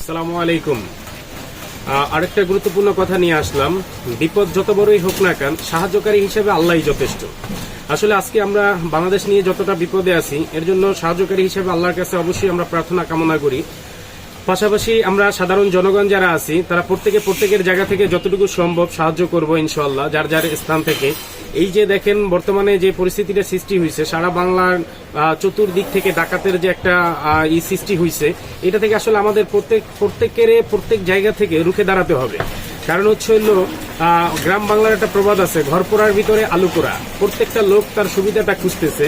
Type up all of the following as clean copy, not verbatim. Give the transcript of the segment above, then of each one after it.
আসসালামু আলাইকুম। আরেকটা গুরুত্বপূর্ণ কথা নিয়ে আসলাম। বিপদ যত বড়ই হোক না কেন, সাহায্যকারী হিসেবে আল্লাহই যথেষ্ট। আসলে আজকে আমরা বাংলাদেশ নিয়ে যতটা বিপদে আছি, এর জন্য সাহায্যকারী হিসেবে আল্লাহর কাছে অবশ্যই আমরা প্রার্থনা কামনা করি। পাশাপাশি আমরা সাধারণ জনগণ যারা আছি, তারা প্রত্যেকের জায়গা থেকে যতটুকু সম্ভব সাহায্য করব ইনশাআল্লাহ, যার যার স্থান থেকে। এই যে দেখেন বর্তমানে যে পরিস্থিতিটা সৃষ্টি হয়েছে, সারা বাংলার চতুর্দিক থেকে ডাকাতের যে একটা সৃষ্টি হয়েছে, এটা থেকে আসলে আমাদের প্রত্যেক জায়গা থেকে রুখে দাঁড়াতে হবে। কারণ হচ্ছে গ্রাম বাংলার একটা প্রবাদ আছে, ঘর পোড়ার ভিতরে আলু পোড়া। প্রত্যেকটা লোক তার সুবিধাটা খুঁজতেছে।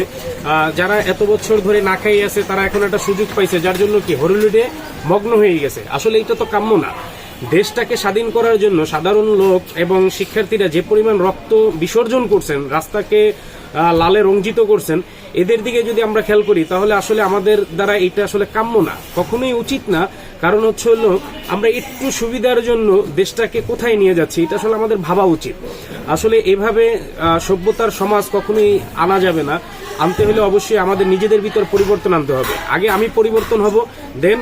যারা এত বছর ধরে না খাই আছে, তারা এখন একটা সুযোগ পাইছে, যার জন্য কি হরিলুডে মগ্ন হয়ে গেছে। আসলে এটা তো কাম্য না। দেশটাকে স্বাধীন করার জন্য সাধারণ লোক এবং শিক্ষার্থীরা যে পরিমাণ রক্ত বিসর্জন করছেন, রাস্তাকে লালে রঞ্জিত করছেন, এদের দিকে যদি আমরা খেয়াল করি, তাহলে আসলে আমাদের দ্বারা এটা আসলে কাম্য না, কখনোই উচিত না। কারণ হচ্ছে আমরা একটু সুবিধার জন্য দেশটাকে কোথায় নিয়ে যাচ্ছি, এটা আসলে আমাদের ভাবা উচিত। আসলে এভাবে সভ্যতার সমাজ কখনোই আনা যাবে না। আনতে হলে অবশ্যই আমাদের নিজেদের ভিতর পরিবর্তন আনতে হবে। আগে আমি পরিবর্তন হব, দেন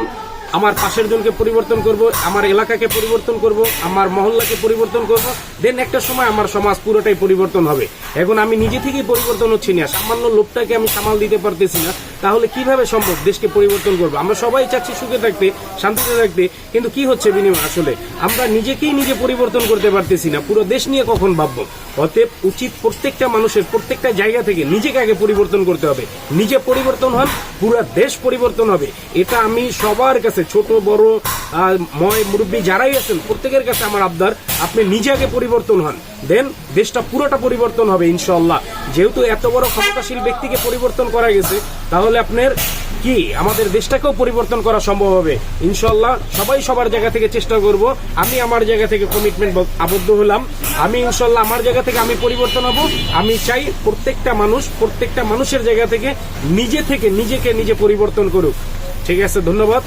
আমার পাশের জনকে পরিবর্তন করব, আমার এলাকাকে পরিবর্তন করব, আমার মহল্লাকে পরিবর্তন করব, দেন একটা সময় আমার সমাজ পুরোটাই পরিবর্তন হবে। এখন আমি নিজে থেকেই পরিবর্তন হচ্ছি না, সামান্য লোকটাকে আমি সামাল দিতে পারতেছি না, তাহলে কিভাবে সম্ভব দেশকে পরিবর্তন করবো? আমরা সবাই চাচ্ছি সুখে থাকতে, শান্তিতে থাকতে, কিন্তু কি হচ্ছে বিনিময়? আসলে আমরা নিজেকেই নিজে পরিবর্তন করতে পারতেছি না, পুরো দেশ নিয়ে কখন ভাববো? অতএব উচিত প্রত্যেকটা মানুষের প্রত্যেকটা জায়গা থেকে নিজেকে আগে পরিবর্তন করতে হবে। নিজে পরিবর্তন হন, পুরো দেশ পরিবর্তন হবে। এটা আমি সবার কাছে, ছোট বড় মুরব্বী যারাই আছেন, প্রত্যেকের কাছে আমার আবদার, আপনি নিজে আগে পরিবর্তন হন, দেন দেশটা পুরোটা পরিবর্তন হবে ইনশাআল্লাহ। যেহেতু এত বড় ক্ষমতাশীল ব্যক্তিকে পরিবর্তন করা গেছে, তাহলে আপনার কি আমাদের দেশটাকেও পরিবর্তন করা সম্ভব হবে ইনশাআল্লাহ। সবাই সবার জায়গা থেকে চেষ্টা করব। আমি আমার জায়গা থেকে কমিটমেন্ট আবদ্ধ হলাম, আমি ইনশাআল্লাহ আমার জায়গা থেকে আমি পরিবর্তন হব। আমি চাই প্রত্যেকটা মানুষের জায়গা থেকে নিজেকে নিজে পরিবর্তন করুক। ঠিক আছে, ধন্যবাদ।